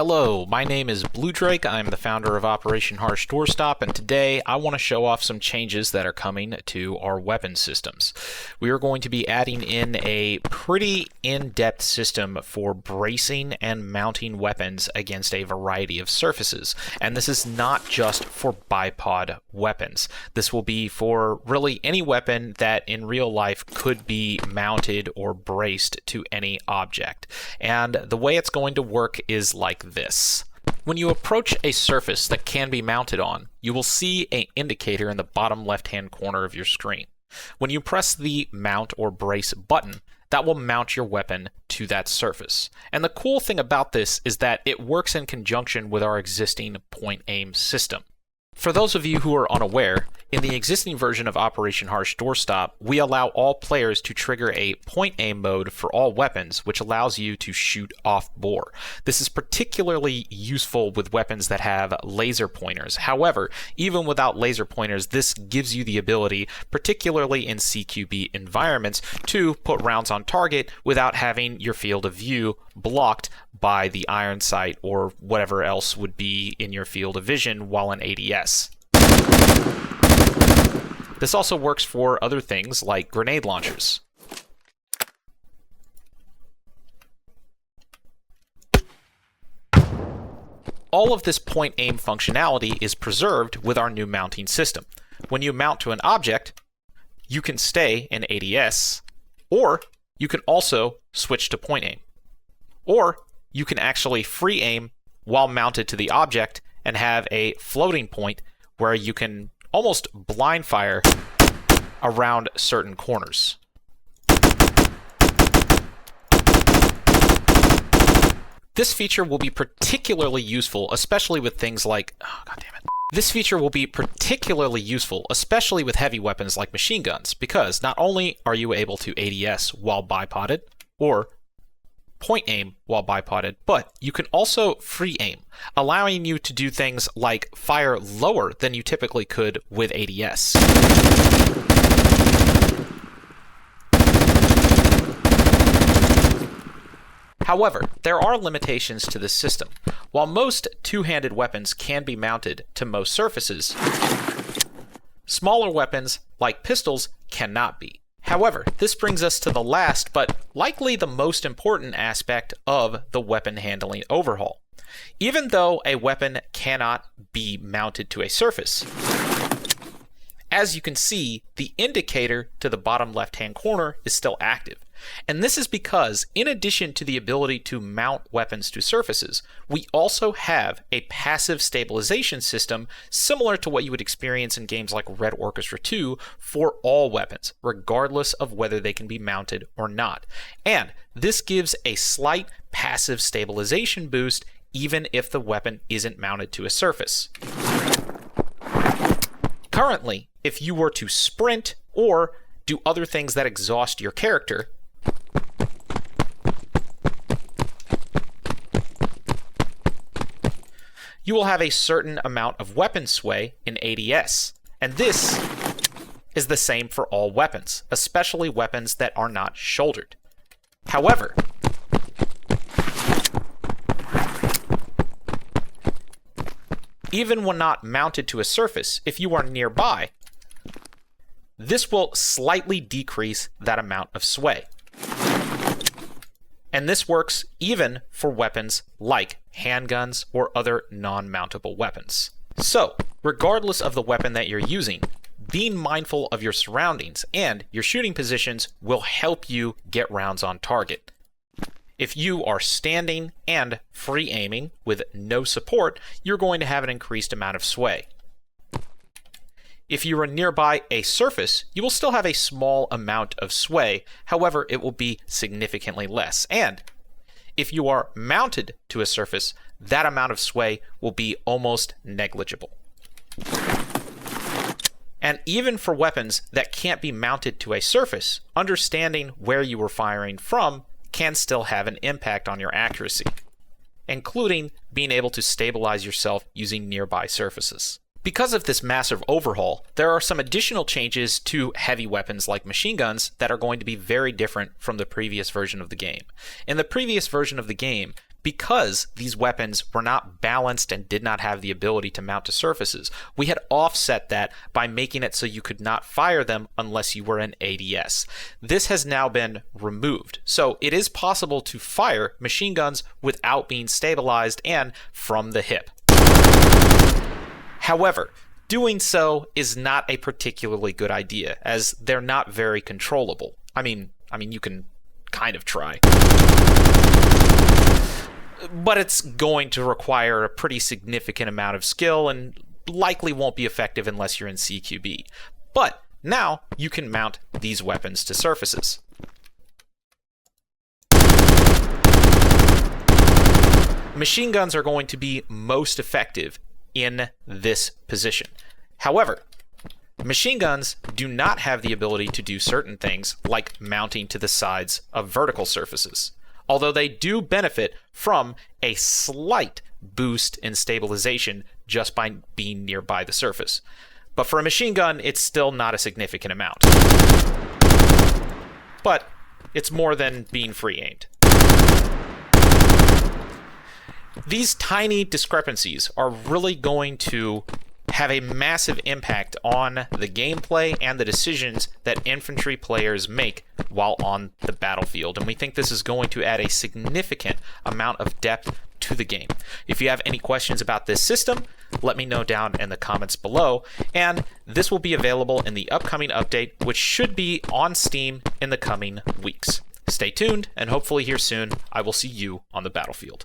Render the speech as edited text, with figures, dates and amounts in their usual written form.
Hello, my name is Blue Drake. I'm the founder of Operation Harsh Doorstop, and today I want to show off some changes that are coming to our weapon systems. We are going to be adding in a pretty in-depth system for bracing and mounting weapons against a variety of surfaces. And this is not just for bipod weapons. This will be for really any weapon that in real life could be mounted or braced to any object. And the way it's going to work is like this. When you approach a surface that can be mounted on, you will see an indicator in the bottom left-hand corner of your screen. When you press the mount or brace button, that will mount your weapon to that surface. And the cool thing about this is that it works in conjunction with our existing point aim system. For those of you who are unaware, in the existing version of Operation Harsh Doorstop, we allow all players to trigger a point aim mode for all weapons, which allows you to shoot off bore. This is particularly useful with weapons that have laser pointers. However, even without laser pointers, this gives you the ability, particularly in CQB environments, to put rounds on target without having your field of view blocked by the iron sight or whatever else would be in your field of vision while in ADS. This also works for other things like grenade launchers. All of this point aim functionality is preserved with our new mounting system. When you mount to an object, you can stay in ADS, or you can also switch to point aim. Or you can actually free aim while mounted to the object and have a floating point where you can almost blind fire around certain corners. This feature will be particularly useful, especially with things like, This feature will be particularly useful, especially with heavy weapons like machine guns, because not only are you able to ADS while bipoded, or point aim while bipoded, but you can also free aim, allowing you to do things like fire lower than you typically could with ADS. However, there are limitations to this system. While most two-handed weapons can be mounted to most surfaces, smaller weapons like pistols cannot be. However, this brings us to the last, but likely the most important aspect of the weapon handling overhaul. Even though a weapon cannot be mounted to a surface, as you can see, the indicator to the bottom left-hand corner is still active. And this is because, in addition to the ability to mount weapons to surfaces, we also have a passive stabilization system similar to what you would experience in games like Red Orchestra 2 for all weapons, regardless of whether they can be mounted or not. And this gives a slight passive stabilization boost even if the weapon isn't mounted to a surface. Currently, if you were to sprint or do other things that exhaust your character, you will have a certain amount of weapon sway in ADS, and this is the same for all weapons, especially weapons that are not shouldered. However, even when not mounted to a surface, if you are nearby, this will slightly decrease that amount of sway. And this works even for weapons like handguns or other non-mountable weapons. So, regardless of the weapon that you're using, being mindful of your surroundings and your shooting positions will help you get rounds on target. If you are standing and free aiming with no support, you're going to have an increased amount of sway. If you are nearby a surface, you will still have a small amount of sway, however, it will be significantly less. And if you are mounted to a surface, that amount of sway will be almost negligible. And even for weapons that can't be mounted to a surface, understanding where you were firing from can still have an impact on your accuracy, including being able to stabilize yourself using nearby surfaces. Because of this massive overhaul, there are some additional changes to heavy weapons like machine guns that are going to be very different from the previous version of the game. In the previous version of the game, because these weapons were not balanced and did not have the ability to mount to surfaces, we had offset that by making it so you could not fire them unless you were an ADS. This has now been removed, so it is possible to fire machine guns without being stabilized and from the hip. However, doing so is not a particularly good idea, as they're not very controllable. I mean, you can kind of try. But it's going to require a pretty significant amount of skill and likely won't be effective unless you're in CQB. But now you can mount these weapons to surfaces. Machine guns are going to be most effective in this position. However, machine guns do not have the ability to do certain things like mounting to the sides of vertical surfaces, although they do benefit from a slight boost in stabilization just by being nearby the surface. But for a machine gun, it's still not a significant amount. But it's more than being free-aimed. These tiny discrepancies are really going to have a massive impact on the gameplay and the decisions that infantry players make while on the battlefield, and we think this is going to add a significant amount of depth to the game. If you have any questions about this system, let me know down in the comments below, and this will be available in the upcoming update, which should be on Steam in the coming weeks. Stay tuned, and hopefully here soon I will see you on the battlefield.